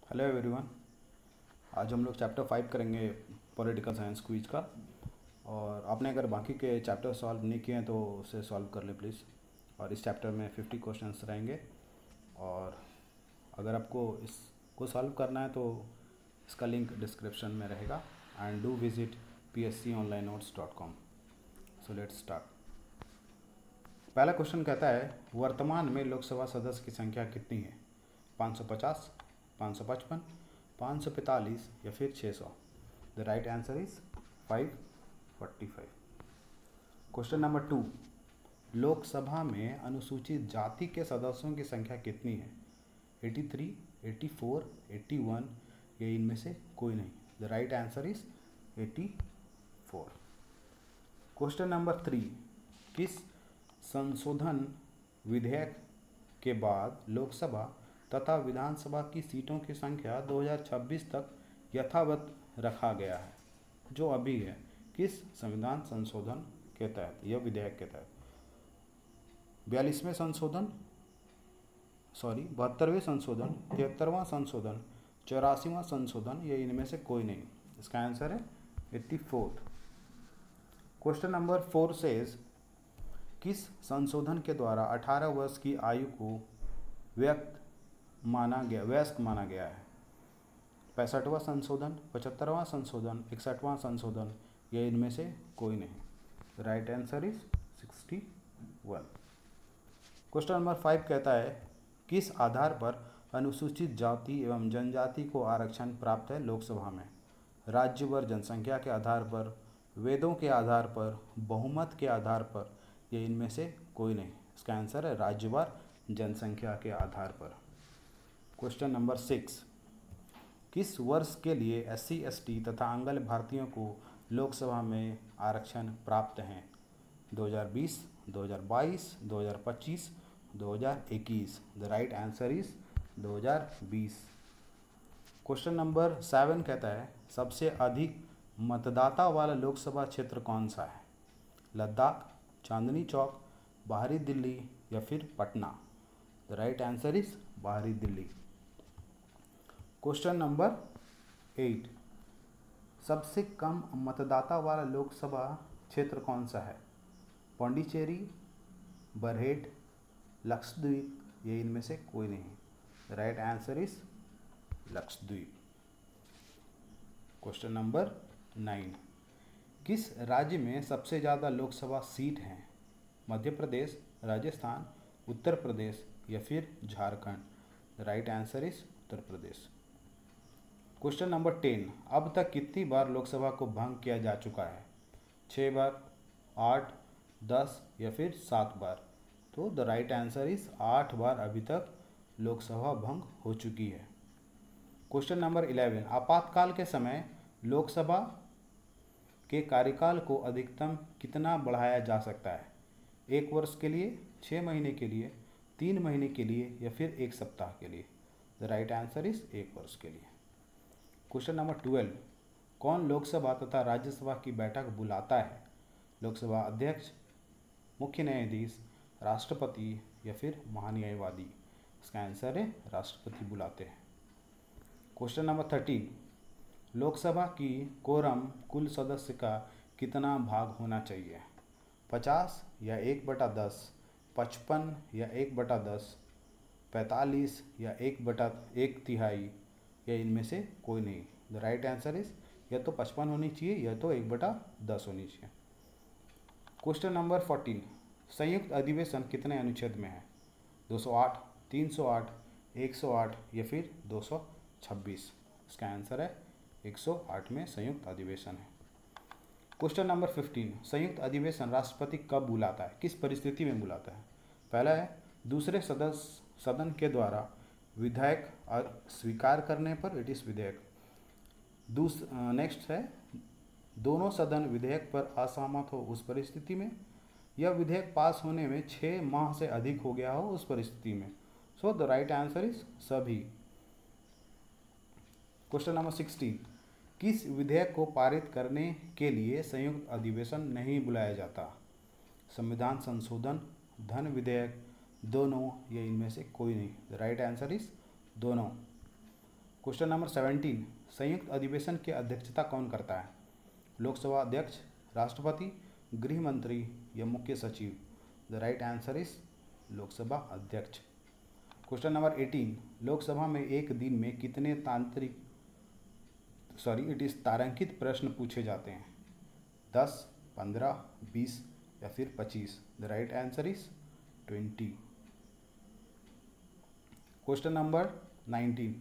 Hello everyone. आज हम लोग चैप्टर 5 करेंगे पॉलिटिकल साइंस क्विज का। और आपने अगर बाकी के चैप्टर सॉल्व नहीं किए हैं तो उसे सॉल्व कर लें प्लीज़। और इस चैप्टर में 50 क्वेश्चंस रहेंगे। और अगर आपको इसको सॉल्व करना है तो इसका लिंक डिस्क्रिप्शन में रहेगा। And do visit psconlinenotes.com। So let's start. पहला क्वेश्चन कहता है, वर्तमान में लोकसभा सदस्य की संख्या कितनी है? 550, 555, 545 या फिर 600? The right answer is 545। Question number 2, Lok Sabha में अनुसूचित जाति के सदस्यों की संख्या कितनी है? 83, 84, 81 या इनमें से कोई नहीं? The right answer is 84। Question number 3, किस संशोधन विधेयक के बाद लोकसभा तथा विधानसभा की सीटों की संख्या 2026 तक यथावत रखा गया है, जो अभी है? किस संविधान संशोधन के तहत, यह विधेयक के तहत? 42वें संशोधन, 72वें संशोधन, 73वां संशोधन, 84वां संशोधन या इनमें से कोई नहीं? इसका आंसर है 84। क्वेश्चन नंबर 4 सेज, किस संशोधन के द्वारा 18 वर्ष की आयु को वयस्क माना गया है? 65वां संशोधन, 75वां संशोधन, 61वां संशोधन या इनमें से कोई नहीं? Right answer is 61। Question number 5 कहता है, किस आधार पर अनुसूचित जाति एवं जनजाति को आरक्षण प्राप्त है लोकसभा में? राज्य व जनसंख्या के आधार पर, वेदों के आधार पर, बहुमत के आधार पर या इनमें से कोई नहीं? इसका आंसर है राज्यवार जनसंख्या के आधार पर। क्वेश्चन नंबर 6, किस वर्ष के लिए SC, ST तथा अंगल भारतीयों को लोकसभा में आरक्षण प्राप्त हैं? 2020, 2022, 2025, 2021? The right answer is 2020। Question number 7 कहता है, सबसे अधिक मतदाता वाला लोकसभा क्षेत्र कौन सा है? लद्दाख, चांदनी चौक, बाहरी दिल्ली या फिर Patna? The right answer is बाहरी दिल्ली। क्वेश्चन नंबर 8, सबसे कम मतदाता वाला लोकसभा क्षेत्र कौन सा है? पौंडीचेरी, बरहेट, लक्षद्वीप या इनमें से कोई नहीं? The right answer is Lakshadweep. Question number 9, किस राज्य में सबसे ज़्यादा लोकसभा सीट हैं? मध्य प्रदेश, राजस्थान, उत्तर प्रदेश या फिर Jharkhand? The right answer is Uttar Pradesh. Question number 10, अब तक कितनी बार लोकसभा को भंग किया जा चुका है? 6 बार, 8, 10 या फिर 7 बार? तो द राइट आंसर इज 8 बार अभी तक लोकसभा भंग हो चुकी है। क्वेश्चन नंबर 11, आपातकाल के समय लोकसभा के कार्यकाल को अधिकतम कितना बढ़ाया जा सकता है? 1 वर्ष के लिए, 6 महीने के लिए, 3 महीने के लिए या फिर 1 सप्ताह के लिए? द राइट आंसर इज 1 वर्ष के लिए। क्वेश्चन नंबर 12, कौन लोकसभा तथा राज्यसभा की बैठक बुलाता है? लोकसभा अध्यक्ष, मुख्य न्यायाधीश, राष्ट्रपति या फिर महान्यायवादी? इसका आंसर है राष्ट्रपति बुलाते हैं। क्वेश्चन नंबर 13, लोकसभा की कोरम कुल सदस्य का कितना भाग होना चाहिए? 50 या 1/10, 55 या 1/10, 45 या 1/1/3 या इनमें से कोई नहीं? द राइट आंसर इज या तो 55 होनी चाहिए या तो 1/10 होनी चाहिए। क्वेश्चन नंबर 14, संयुक्त अधिवेशन कितने अनुच्छेद में है? 208, 308, 108 या फिर 226? इसका आंसर है 108 में संयुक्त अधिवेशन है। क्वेश्चन नंबर 15, संयुक्त अधिवेशन राष्ट्रपति कब बुलाता है? किस परिस्थिति में बुलाता है? पहला है, दूसरे सदन के द्वारा विधेयक स्वीकार करने पर, इट इज विधेयक। नेक्स्ट है, दोनों सदन विधेयक पर असहमत हो उस परिस्थिति में, या विधेयक पास होने में 6 माह से अधिक हो गया हो उस परिस्थिति में। So the right answer is सभी। क्वेश्चन नंबर 16, किस विधेयक को पारित करने के लिए संयुक्त अधिवेशन नहीं बुलाया जाता? संविधान संशोधन, धन विधेयक, दोनों या इनमें से कोई नहीं? द राइट आंसर इज दोनों। क्वेश्चन नंबर 17, संयुक्त अधिवेशन की अध्यक्षता कौन करता है? लोकसभा अध्यक्ष, राष्ट्रपति, गृह मंत्री या मुख्य सचिव? The right answer is Lok Sabha अध्यक्ष। क्वेश्चन नंबर 18, लोकसभा में एक दिन में कितने तारांकित प्रश्न पूछे जाते हैं? 10, 15, 20 या फिर 25? The right answer is 20। Question number 19,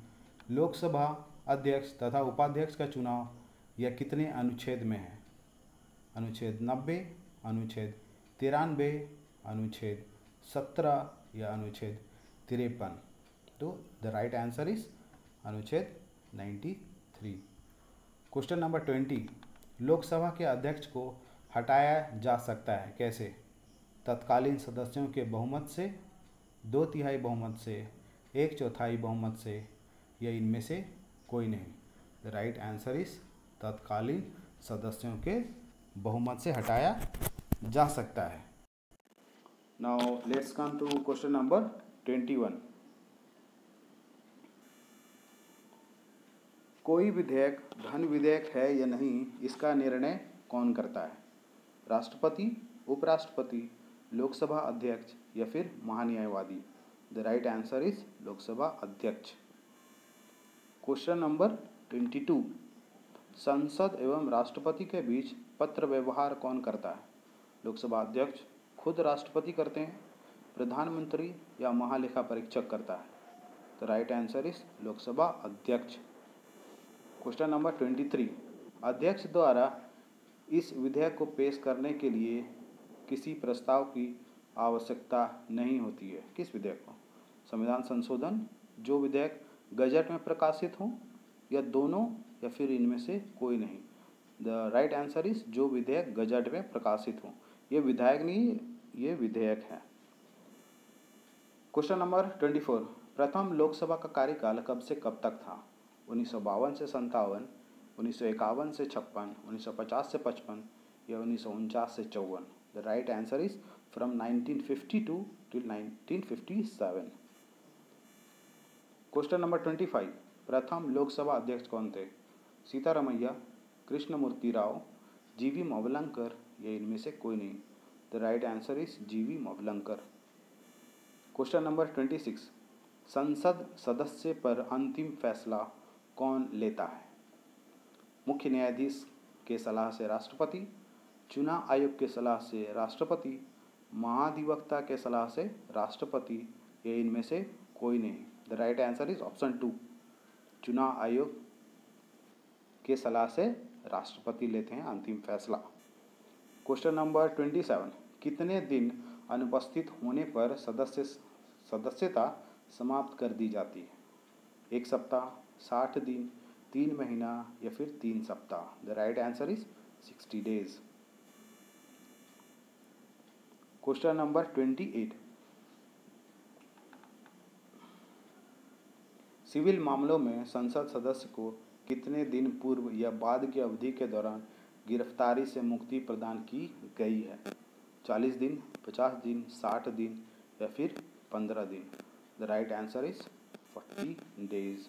Lok Sabha अध्यक्ष तथा उपाध्यक्ष का चुनाव यह कितने अनुच्छेद में है? अनुच्छेद 90, अनुच्छेद 93, अनुच्छेद 17 या अनुच्छेद 53? तो द राइट आंसर इज अनुच्छेद 93। क्वेश्चन नंबर 20, लोकसभा के अध्यक्ष को हटाया जा सकता है कैसे? तत्कालीन सदस्यों के बहुमत से, 2/3 बहुमत से, 1/4 बहुमत से या इनमें से कोई नहीं? द राइट आंसर इज तत्कालीन सदस्यों के बहुमत से हटाया जा सकता है। Now let's come to question number 21। कोई विधेयक धन विधेयक है या नहीं, इसका निर्णय कौन करता है? राष्ट्रपति, उपराष्ट्रपति, लोकसभा अध्यक्ष या फिर महान्यायवादी? The right answer is Lok Sabha अध्यक्ष। क्वेश्चन नंबर 22, संसद एवं राष्ट्रपति के बीच पत्र व्यवहार कौन करता है? लोकसभा अध्यक्ष खुद राष्ट्रपति करते हैं, प्रधानमंत्री या महालेखा परीक्षक करता है? The right answer is Lok Sabha अध्यक्ष। क्वेश्चन नंबर 23, अध्यक्ष द्वारा इस विधेयक को पेश करने के लिए किसी प्रस्ताव की आवश्यकता नहीं होती है। किस विधेयक को? संविधान संशोधन, जो विधेयक गजट में प्रकाशित हो, या दोनों या फिर इनमें से कोई नहीं? द राइट आंसर इज जो विधेयक गजट में प्रकाशित हो। ये विधायक नहीं, ये विधेयक है। क्वेश्चन नंबर 24, प्रथम लोकसभा का कार्यकाल कब से कब तक था? 1952 से 57, 1951 से 56, 1950 से 55 या 1949 से 54? The right answer is from 1952 till 1957। Question number 25, प्रथम लोकसभा अध्यक्ष कौन थे? सीतारामैया, कृष्णमूर्ति राव, जीवी मवलंकर या इनमें से कोई नहीं? द राइट आंसर इज जीवी मवलंकर। क्वेश्चन नंबर 26, संसद सदस्य पर अंतिम फैसला कौन लेता है? मुख्य न्यायाधीश के सलाह से राष्ट्रपति, चुनाव आयोग के सलाह से राष्ट्रपति, महाधिवक्ता के सलाह से राष्ट्रपति या इनमें से कोई नहीं? The right answer is option 2, चुनाव आयोग के सलाह से राष्ट्रपति लेते हैं अंतिम फैसला। क्वेश्चन नंबर 27, कितने दिन अनुपस्थित होने पर सदस्यता समाप्त कर दी जाती है? 1 सप्ताह, 60 दिन, 3 महीना या फिर 3 सप्ताह? The right answer is 60 days. Question number 28, सिविल मामलों में संसद सदस्य को कितने दिन पूर्व या बाद की अवधि के दौरान गिरफ्तारी से मुक्ति प्रदान की गई है? 40 दिन, 50 दिन, 60 दिन या फिर 15 दिन? The right answer is 40 days.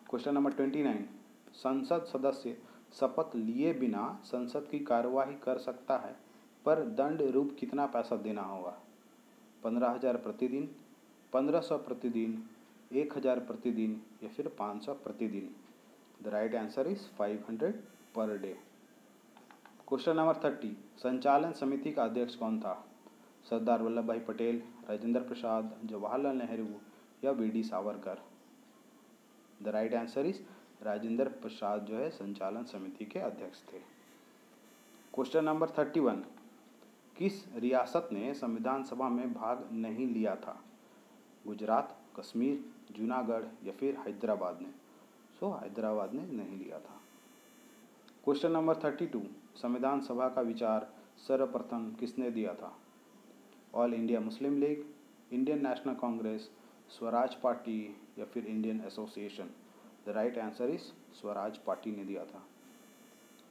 Question number 29, संसद सदस्य शपथ लिए बिना संसद की कार्यवाही कर सकता है, पर दंड रूप कितना पैसा देना होगा? 15,000 प्रतिदिन, 1500 प्रतिदिन, 1,000 प्रतिदिन या फिर 500 प्रतिदिन? The right answer is 500 per day. Question number 30, संचालन समिति का अध्यक्ष कौन था? सरदार वल्लभ भाई पटेल, राजेंद्र प्रसाद, जवाहरलाल नेहरू या V D. Savarkar? The right answer is Rajendra Prasad जो है संचालन समिति के अध्यक्ष थे। क्वेश्चन नंबर 31, किस रियासत ने संविधान सभा में भाग नहीं लिया था? गुजरात, कश्मीर, जूनागढ़ या फिर हैदराबाद ने? हैदराबाद ने नहीं लिया था। क्वेश्चन नंबर 32, संविधान सभा का विचार सर्वप्रथम किसने दिया था? All India Muslim league, Indian national Congress, Swaraj party या फिर Indian association? The right answer is Swaraj party ने दिया था।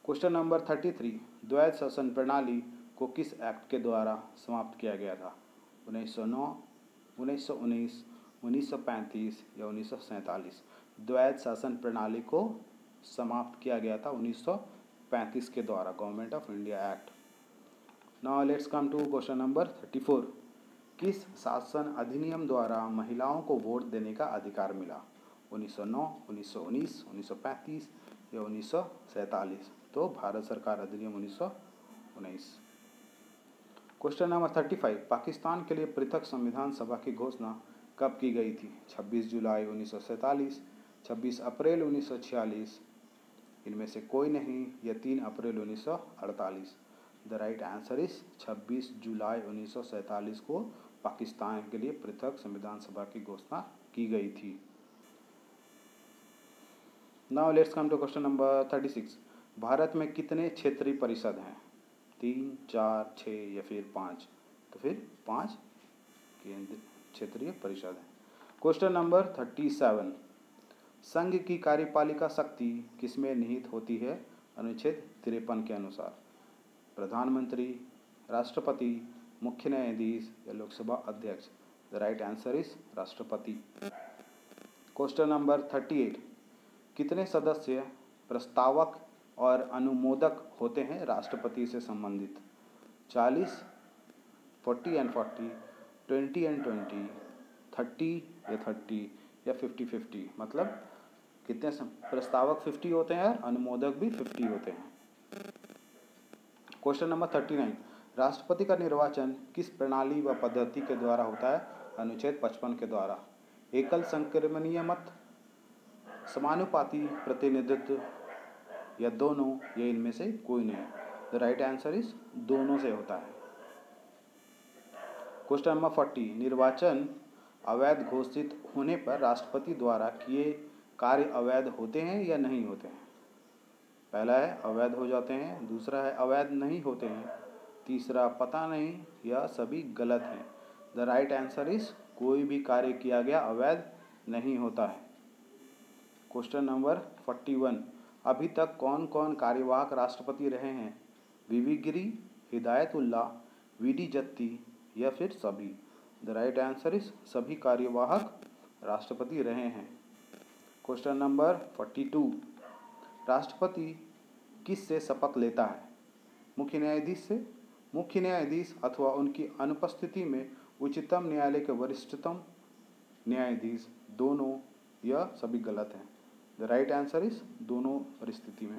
क्वेश्चन नंबर 33, द्वैध शासन प्रणाली को किस एक्ट के द्वारा समाप्त किया गया था? 1909, 1919, 1935 या 1947? द्वैध शासन प्रणाली को समाप्त किया गया था 1935 के द्वारा, government of India act. Now let's come to question number 34। किस शासन अधिनियम द्वारा महिलाओं को वोट देने का अधिकार मिला? 1909, 1919, 1935 या 1947? तो भारत सरकार अधिनियम 1919। Question number 35। पाकिस्तान के लिए पृथक संविधान सभा की घोषणा कब की गई थी? 26 जुलाई 1947, 26 अप्रैल 1946, इनमें से कोई नहीं, या 3 अप्रैल 1948? द राइट आंसर इज 26 जुलाई 1947 को पाकिस्तान के लिए पृथक संविधान सभा की घोषणा की गई थी। Now let's come to question number 36। भारत में कितने क्षेत्रीय परिषद हैं? 3, 4, 6 या फिर 5? तो फिर 5 केंद्र क्षेत्रीय परिषद हैं। Question number 37। संघ की कार्यपालिका शक्ति किसमें निहित होती है? अनुच्छेद 53 के अनुसार। प्रधानमंत्री, राष्ट्रपति, मुख्य न्यायाधीश या लोकसभा अध्यक्ष? द राइट आंसर इज राष्ट्रपति। Question number 38। कितने सदस्य प्रस्तावक और अनुमोदक होते हैं राष्ट्रपति से संबंधित? 40, 40 एंड 40, 20 एंड 20, 30 या 30 या 50-50? मतलब कितने प्रस्तावक 50 होते हैं और अनुमोदक भी 50 होते हैं। Question number 39। राष्ट्रपति का निर्वाचन किस प्रणाली व पद्धति के द्वारा होता है? अनुच्छेद 55 के द्वारा। एकल संक्रमणीय मत, समानुपाती प्रतिनिधित्व या दोनों, या इनमें से कोई नहीं? द राइट आंसर इज दोनों से होता है। Question number 40। निर्वाचन अवैध घोषित होने पर राष्ट्रपति द्वारा किए कार्य अवैध होते हैं या नहीं होते हैं? पहला है अवैध हो जाते हैं, दूसरा है अवैध नहीं होते हैं, तीसरा पता नहीं या सभी गलत हैं। द राइट आंसर इज कोई भी कार्य किया गया अवैध नहीं होता है। Question number 41। अभी तक कौन कौन कार्यवाहक राष्ट्रपति रहे हैं? वीवी गिरी, हिदायतुल्लाह, वीडी जत्ती या फिर सभी? द राइट आंसर इज सभी कार्यवाहक राष्ट्रपति रहे हैं। Question number 42। राष्ट्रपति किस से शपथ लेता है? मुख्य न्यायाधीश से, मुख्य न्यायाधीश अथवा उनकी अनुपस्थिति में उच्चतम न्यायालय के वरिष्ठतम न्यायाधीश, दोनों या सभी गलत हैं? द राइट आंसर इज दोनों परिस्थिति में।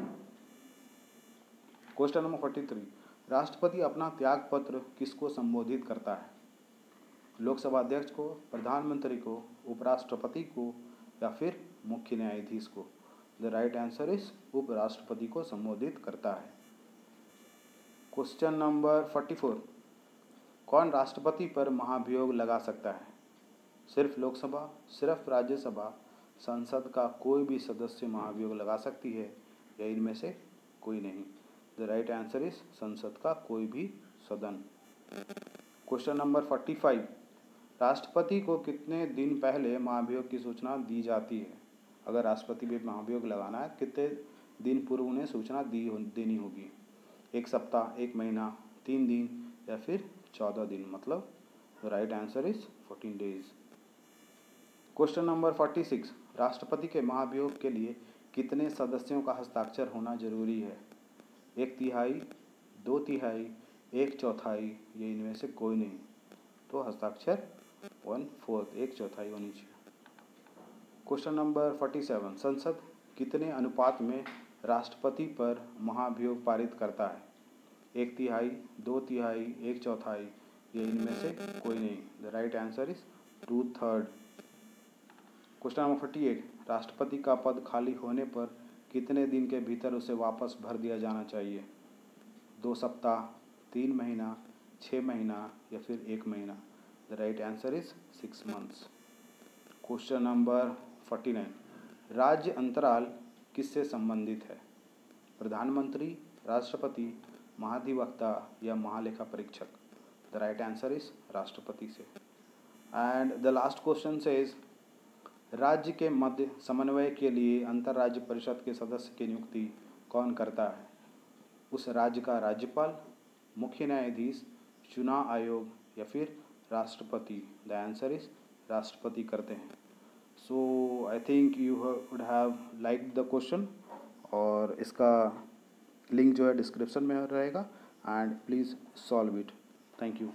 Question number 43। राष्ट्रपति अपना त्याग पत्र किसको संबोधित करता है? लोकसभा अध्यक्ष को, प्रधानमंत्री को, उपराष्ट्रपति को या फिर मुख्य न्यायाधीश को? द राइट आंसर इज उपराष्ट्रपति को संबोधित करता है। Question number 44। कौन राष्ट्रपति पर महाभियोग लगा सकता है? सिर्फ लोकसभा, सिर्फ राज्यसभा, संसद का कोई भी सदस्य महाभियोग लगा सकती है या इनमें से कोई नहीं? द राइट आंसर इज संसद का कोई भी सदन। Question number 45। राष्ट्रपति को कितने दिन पहले महाभियोग की सूचना दी जाती है? अगर राष्ट्रपति भी महाभियोग लगाना है, कितने दिन पूर्व उन्हें सूचना देनी होगी? 1 सप्ताह, 1 महीना, 3 दिन या फिर 14 दिन? मतलब right answer is 14 days. Question number 46। राष्ट्रपति के महाभियोग के लिए कितने सदस्यों का हस्ताक्षर होना जरूरी है? 1/3, 2/3, 1/4 या इनमें से कोई नहीं? तो हस्ताक्षर 1/4, 1/4 होनी चाहिए। Question number 47। संसद कितने अनुपात में राष्ट्रपति पर महाभियोग पारित करता है? 1/3, 2/3, 1/4 या इनमें से कोई नहीं? The right answer is 2/3। Question number 48। राष्ट्रपति का पद खाली होने पर कितने दिन के भीतर उसे वापस भर दिया जाना चाहिए? 2 सप्ताह, 3 महीना, 6 महीना या फिर 1 महीना? The right answer is 6 months. Question number 49। राज्य अंतराल किससे संबंधित है? प्रधानमंत्री, राष्ट्रपति, महाधिवक्ता या महालेखा परीक्षक? द राइट आंसर इज राष्ट्रपति से। And the last question says राज्य के मध्य समन्वय के लिए अंतर्राज्य परिषद के सदस्य की नियुक्ति कौन करता है? उस राज्य का राज्यपाल, मुख्य न्यायाधीश, चुनाव आयोग या फिर राष्ट्रपति? द आंसर इज राष्ट्रपति करते हैं। So I think you would have like the question, और इसका लिंक जो है डिस्क्रिप्शन में रहेगा, and please solve it. Thank you.